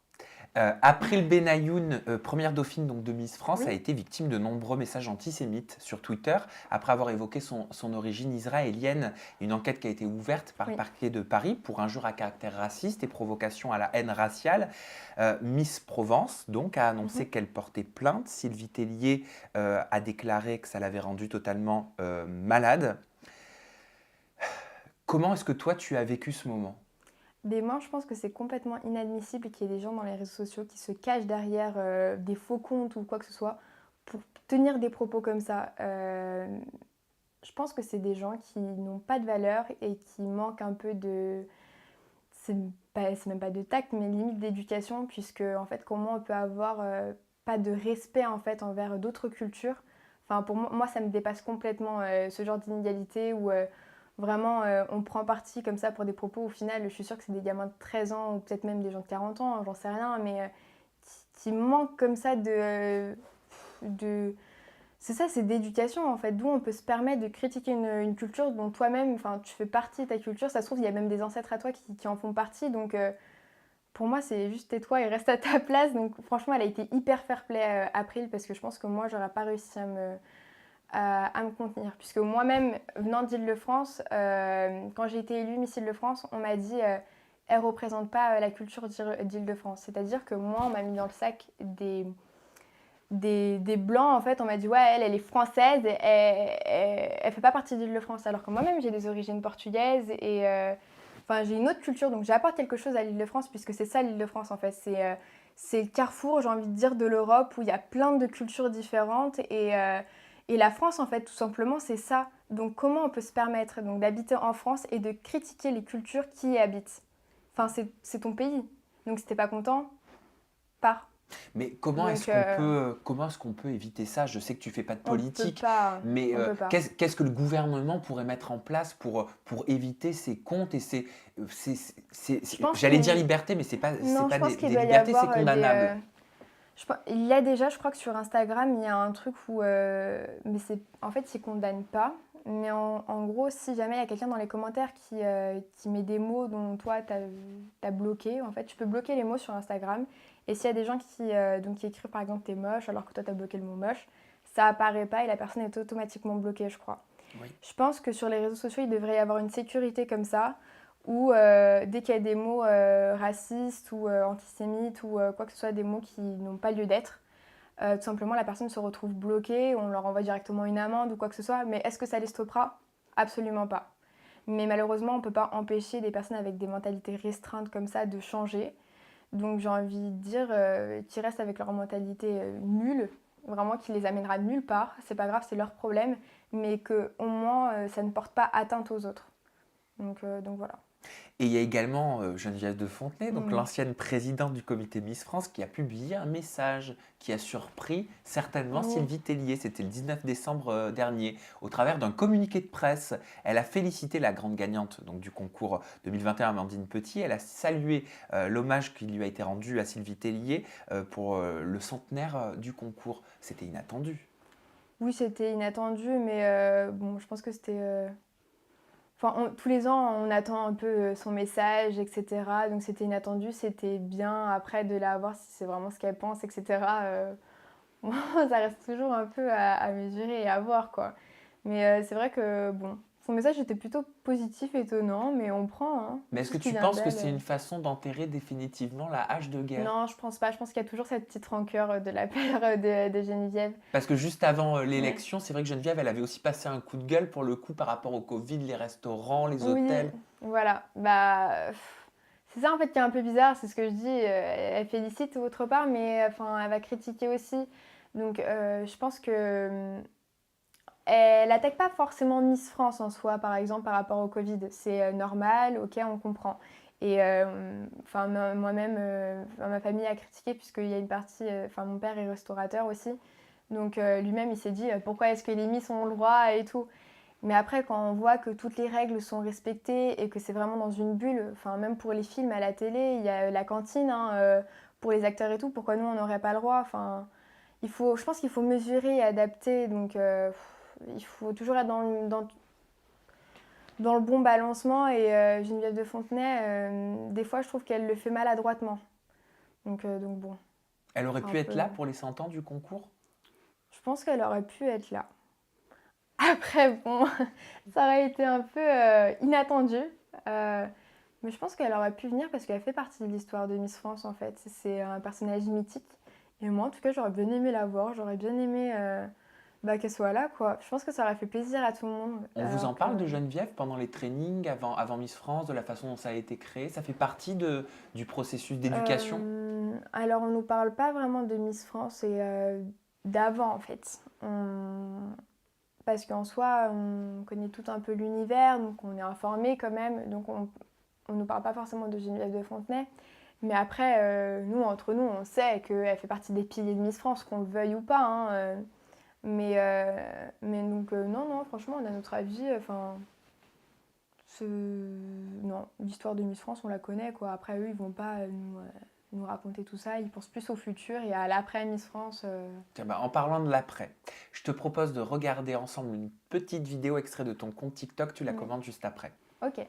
A: April Benayoun, première dauphine donc, de Miss France,
B: Oui.
A: a été victime de nombreux messages antisémites sur Twitter après avoir évoqué son origine israélienne. Une enquête qui a été ouverte par le
B: Oui.
A: parquet de Paris pour injure à caractère raciste et provocation à la haine raciale. Miss Provence donc a annoncé qu'elle portait plainte. Sylvie Tellier a déclaré que ça l'avait rendue totalement malade. Comment est-ce que toi tu as vécu ce moment?
B: Mais moi, je pense que c'est complètement inadmissible qu'il y ait des gens dans les réseaux sociaux qui se cachent derrière des faux comptes ou quoi que ce soit pour tenir des propos comme ça. Je pense que c'est des gens qui n'ont pas de valeur et qui manquent un peu de... C'est même pas de tact, mais limite d'éducation, puisque en fait, comment on peut avoir pas de respect en fait envers d'autres cultures. Enfin, pour moi, ça me dépasse complètement ce genre d'inégalité où vraiment on prend parti comme ça pour des propos. Au final, je suis sûre que c'est des gamins de 13 ans ou peut-être même des gens de 40 ans, hein, j'en sais rien, mais qui manquent comme ça de... C'est ça, c'est d'éducation en fait, d'où on peut se permettre de critiquer une culture dont toi-même, enfin, tu fais partie de ta culture. Ça se trouve, il y a même des ancêtres à toi qui en font partie. Donc, pour moi, c'est juste tais-toi et reste à ta place. Donc, franchement, elle a été hyper fair-play April parce que je pense que moi, j'aurais pas réussi à me contenir. Puisque moi-même, venant d'Île-de-France, quand j'ai été élue Miss Île-de-France, on m'a dit elle représente pas la culture d'Île-de-France. C'est-à-dire que moi, on m'a mis dans le sac des blancs, en fait, on m'a dit ouais, elle est française, elle fait pas partie d'Île-de-France. Alors que moi-même, j'ai des origines portugaises et enfin, j'ai une autre culture, donc j'apporte quelque chose à l'Île-de-France puisque c'est ça l'Île-de-France en fait. C'est le carrefour, j'ai envie de dire, de l'Europe où il y a plein de cultures différentes et la France, en fait, tout simplement, c'est ça. Donc comment on peut se permettre donc d'habiter en France et de critiquer les cultures qui y habitent? Enfin, c'est ton pays. Donc si t'es pas content, pars.
A: Mais comment est-ce
B: Donc
A: qu'on peut éviter ça? Je sais que tu fais pas de
B: on peut
A: politique,
B: pas,
A: mais
B: on peut pas.
A: qu'est-ce que le gouvernement pourrait mettre en place pour éviter ces comptes et
B: Je pense
A: j'allais dire
B: qu'il
A: liberté, mais c'est
B: non, je
A: pas
B: pense
A: des
B: qu'il doit y
A: libertés, c'est
B: avoir
A: condamnable.
B: il y a déjà, je crois que sur Instagram, il y a un truc où mais en fait, ils condamnent pas, Mais en gros, si jamais il y a quelqu'un dans les commentaires qui met des mots dont toi, t'as bloqué, en fait, tu peux bloquer les mots sur Instagram. Et s'il y a des gens qui écrivent par exemple t'es moche alors que toi, t'as bloqué le mot moche, ça apparaît pas et la personne est automatiquement bloquée, je crois.
A: Oui.
B: Je pense que sur les réseaux sociaux, il devrait y avoir une sécurité comme ça, où dès qu'il y a des mots racistes ou antisémites ou quoi que ce soit, des mots qui n'ont pas lieu d'être, tout simplement la personne se retrouve bloquée, on leur envoie directement une amende ou quoi que ce soit. Mais est-ce que ça les stoppera? Absolument pas. Mais malheureusement, on ne peut pas empêcher des personnes avec des mentalités restreintes comme ça de changer. Donc j'ai envie de dire qu'ils restent avec leur mentalité nulle, vraiment qui les amènera nulle part. C'est pas grave, c'est leur problème, mais que au moins ça ne porte pas atteinte aux autres. Donc voilà.
A: Et il y a également Geneviève de Fontenay, donc
B: Mm.
A: l'ancienne présidente du comité Miss France, qui a publié un message qui a surpris certainement
B: Oui.
A: Sylvie Tellier. C'était le 19 décembre dernier. Au travers d'un communiqué de presse, elle a félicité la grande gagnante donc, du concours 2021, Amandine Petit. Elle a salué l'hommage qui lui a été rendu à Sylvie Tellier pour le centenaire du concours. C'était inattendu.
B: Oui, c'était inattendu, mais bon, je pense que c'était. Enfin, tous les ans, on attend un peu son message, etc. Donc c'était inattendu, c'était bien après de la voir si c'est vraiment ce qu'elle pense, etc. Bon, ça reste toujours un peu à mesurer et à voir, quoi. Mais c'est vrai que, bon, son message était plutôt positif, étonnant, mais on prend, hein,
A: Mais est-ce
B: tout
A: que
B: ce qui
A: tu
B: vient
A: penses que
B: d'elle.
A: c'est une façon d'enterrer définitivement la hache de guerre?
B: Non, je pense pas. Je pense qu'il y a toujours cette petite rancœur de la part de Geneviève.
A: Parce que juste avant
B: Ouais.
A: l'élection, c'est vrai que Geneviève, elle avait aussi passé un coup de gueule pour le coup par rapport au Covid, les restaurants, les
B: Oui,
A: hôtels.
B: voilà. Bah, c'est ça en fait qui est un peu bizarre, c'est ce que je dis. Elle félicite autre part, mais enfin, elle va critiquer aussi. Donc, je pense que elle attaque pas forcément Miss France en soi, par exemple, par rapport au Covid. C'est normal, ok, on comprend. Et enfin, moi-même, ma famille a critiqué puisqu'il y a une partie. Enfin, mon père est restaurateur aussi. Donc lui-même, il s'est dit pourquoi est-ce que les Miss ont le droit et tout. Mais après, quand on voit que toutes les règles sont respectées et que c'est vraiment dans une bulle, enfin même pour les films à la télé, il y a la cantine hein, pour les acteurs et tout, pourquoi nous on n'aurait pas le droit? Enfin, je pense qu'il faut mesurer et adapter, donc il faut toujours être dans le bon balancement et Geneviève de Fontenay, des fois je trouve qu'elle le fait maladroitement. Donc bon,
A: Elle aurait
B: c'est un
A: pu être
B: peu...
A: là pour les 100 ans du concours?
B: Je pense qu'elle aurait pu être là. Après, bon, ça aurait été un peu inattendu. euh, mais je pense qu'elle aurait pu venir parce qu'elle fait partie de l'histoire de Miss France en fait. C'est un personnage mythique. Et moi, en tout cas, j'aurais bien aimé la voir. J'aurais bien aimé bah, qu'elle soit là, quoi. Je pense que ça aurait fait plaisir à tout le monde.
A: On vous en
B: Alors que...
A: parle de Geneviève pendant les trainings, avant Miss France, de la façon dont ça a été créé? Ça fait partie du processus d'éducation?
B: Alors, on nous parle pas vraiment de Miss France et d'avant, en fait. Parce qu'en soi, on connaît tout un peu l'univers, donc on est informé quand même. Donc, on ne nous parle pas forcément de Geneviève de Fontenay. Mais après, nous, entre nous, on sait qu'elle fait partie des piliers de Miss France, qu'on le veuille ou pas. Hein, mais donc, non, non, franchement, on a notre avis. Enfin, non, l'histoire de Miss France, on la connaît, quoi. Après, eux, ils vont pas nous raconter tout ça. Ils pensent plus au futur et à l'après Miss France.
A: Tiens, bah, en parlant de l'après, je te propose de regarder ensemble une petite vidéo extrait de ton compte TikTok, tu la
B: Ouais.
A: commandes juste après.
B: Ok.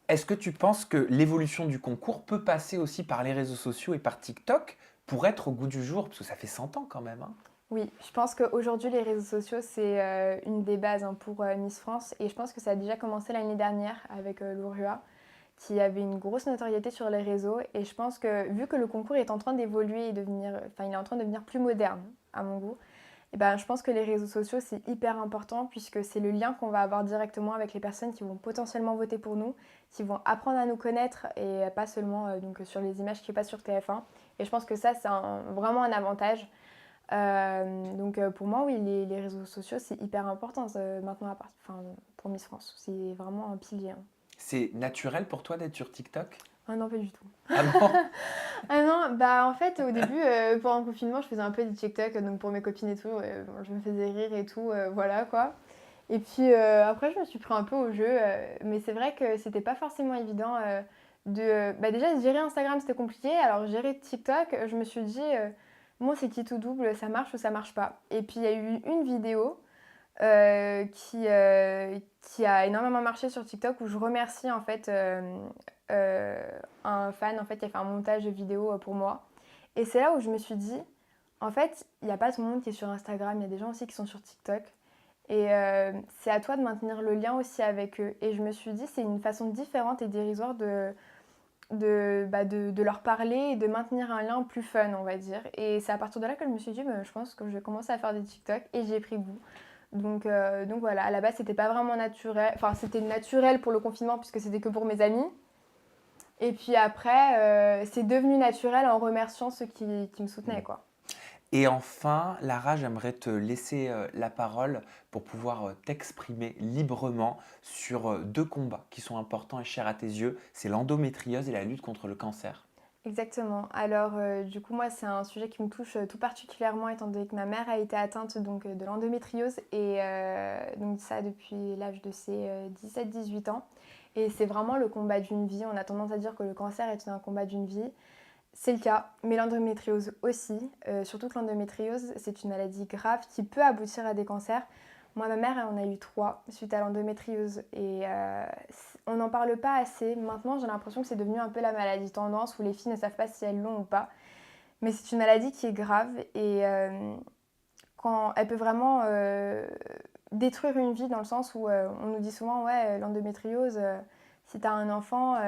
A: Est-ce que tu penses que l'évolution du concours peut passer aussi par les réseaux sociaux et par TikTok pour être au goût du jour? Parce que ça fait 100 ans quand même, hein.
B: Oui, je pense qu'aujourd'hui, les réseaux sociaux, c'est une des bases hein, pour Miss France. Et je pense que ça a déjà commencé l'année dernière avec l'Urua, qui avait une grosse notoriété sur les réseaux. Et je pense que, vu que le concours est en train d'évoluer et enfin, il est en train de devenir plus moderne, à mon goût, et ben, je pense que les réseaux sociaux, c'est hyper important puisque c'est le lien qu'on va avoir directement avec les personnes qui vont potentiellement voter pour nous, qui vont apprendre à nous connaître et pas seulement donc, sur les images qui passent sur TF1. Et je pense que ça, c'est vraiment un avantage. Donc pour moi, oui, les réseaux sociaux, c'est hyper important maintenant enfin, pour Miss France. C'est vraiment un pilier. Hein.
A: C'est naturel pour toi d'être sur TikTok?
B: Ah non, pas du tout.
A: Ah bon?
B: Ah non, bah en fait au début, pendant le confinement, je faisais un peu des TikTok, donc pour mes copines et tout, bon, je me faisais rire et tout, voilà quoi. Et puis après je me suis pris un peu au jeu, mais c'est vrai que c'était pas forcément évident, bah déjà gérer Instagram c'était compliqué, alors gérer TikTok, je me suis dit, «Bon c'est qui tout double, ça marche ou ça marche pas?» Et puis il y a eu une vidéo, qui a énormément marché sur TikTok où je remercie en fait, heu, un fan en fait qui a fait un montage de vidéo, pour moi. Et c'est là où je me suis dit: «En fait, il y a pas tout le monde qui est sur Instagram, il y a des gens aussi qui sont sur TikTok et c'est à toi de maintenir le lien aussi avec eux». Et je me suis dit: «C'est une façon différente et dérisoire de leur parler et de maintenir un lien plus fun», on va dire. Et c'est à partir de là que je me suis dit: «Bah, je pense que je vais commencer à faire des TikTok» et j'y ai pris goût. Donc voilà, à la base, c'était pas vraiment naturel. Enfin, c'était naturel pour le confinement puisque c'était que pour mes amis. Et puis après, c'est devenu naturel en remerciant ceux qui me soutenaient, quoi.
A: Et enfin, Lara, j'aimerais te laisser la parole pour pouvoir t'exprimer librement sur deux combats qui sont importants et chers à tes yeux. C'est l'endométriose et la lutte contre le cancer.
B: Exactement. Alors, du coup, moi, c'est un sujet qui me touche tout particulièrement étant donné que ma mère a été atteinte donc, de l'endométriose et donc ça depuis l'âge de ses 17-18 ans. Et c'est vraiment le combat d'une vie. On a tendance à dire que le cancer est un combat d'une vie. C'est le cas, mais l'endométriose aussi. Surtout que l'endométriose, c'est une maladie grave qui peut aboutir à des cancers. Moi, ma mère, elle en a eu 3 suite à l'endométriose et on n'en parle pas assez. Maintenant, j'ai l'impression que c'est devenu un peu la maladie tendance où les filles ne savent pas si elles l'ont ou pas. Mais c'est une maladie qui est grave et quand elle peut vraiment détruire une vie dans le sens où on nous dit souvent, ouais, l'endométriose, si tu as un enfant,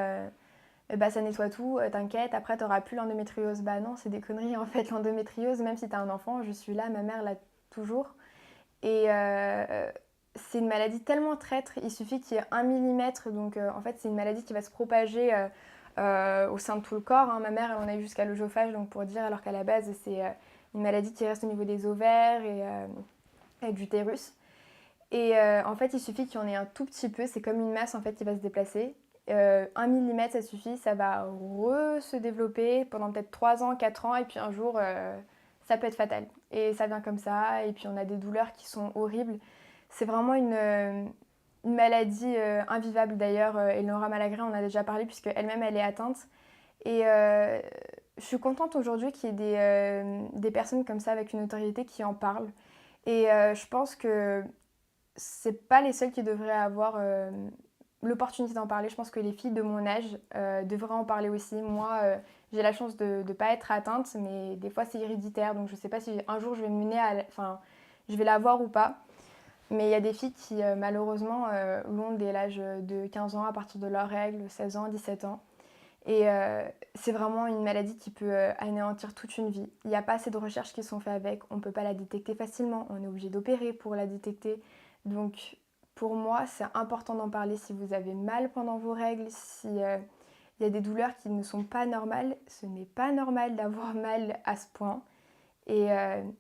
B: bah, ça nettoie tout, t'inquiète, après tu n'auras plus l'endométriose. Bah non, c'est des conneries en fait, l'endométriose, même si tu as un enfant, je suis là, ma mère l'a toujours. Et c'est une maladie tellement traître, il suffit qu'il y ait 1 mm, donc en fait c'est une maladie qui va se propager au sein de tout le corps, hein. Ma mère elle en a eu jusqu'à l'œsophage, donc pour dire, alors qu'à la base c'est une maladie qui reste au niveau des ovaires et de l'utérus. Et en fait il suffit qu'il y en ait un tout petit peu, c'est comme une masse en fait qui va se déplacer. 1 mm ça suffit, ça va se développer pendant peut-être 3 ans, 4 ans, et puis un jour ça peut être fatal. Et ça vient comme ça, et puis on a des douleurs qui sont horribles. C'est vraiment une maladie invivable d'ailleurs. Eleonora Malagré en a déjà parlé puisque elle-même elle est atteinte. Et je suis contente aujourd'hui qu'il y ait des personnes comme ça avec une autorité qui en parlent. Et je pense que c'est pas les seuls qui devraient avoir l'opportunité d'en parler. Je pense que les filles de mon âge devraient en parler aussi. Moi, j'ai la chance de ne pas être atteinte, mais des fois c'est héréditaire, donc je ne sais pas si un jour je vais me mener enfin, je vais l'avoir ou pas. Mais il y a des filles qui malheureusement l'ont dès l'âge de 15 ans, à partir de leurs règles, 16 ans, 17 ans. Et c'est vraiment une maladie qui peut anéantir toute une vie. Il n'y a pas assez de recherches qui sont faites avec, on ne peut pas la détecter facilement, on est obligé d'opérer pour la détecter. Donc pour moi, c'est important d'en parler si vous avez mal pendant vos règles, si il y a des douleurs qui ne sont pas normales. Ce n'est pas normal d'avoir mal à ce point et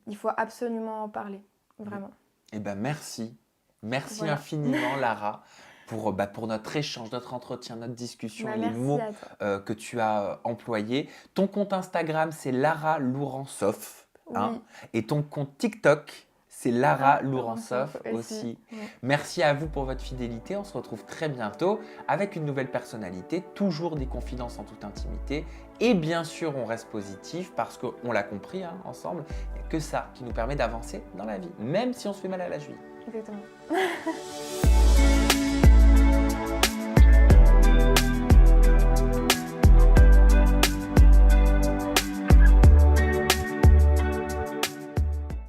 B: il faut absolument en parler, vraiment.
A: Eh ben merci. Merci
B: Voilà.
A: infiniment, Lara, pour notre échange, notre entretien, notre discussion
B: Bah,
A: et les
B: merci
A: mots
B: à toi.
A: que tu as employés. Ton compte Instagram, c'est Lara Lourençoff, hein,
B: Oui.
A: et ton compte TikTok, c'est Lara
B: Ah,
A: Lourençoff aussi.
B: Ouais.
A: Merci à vous pour votre fidélité. On se retrouve très bientôt avec une nouvelle personnalité, toujours des confidences en toute intimité. Et bien sûr, on reste positif parce qu'on l'a compris hein, ensemble, il n'y a que ça qui nous permet d'avancer dans la vie, même si on se fait mal à la cheville.
B: Exactement.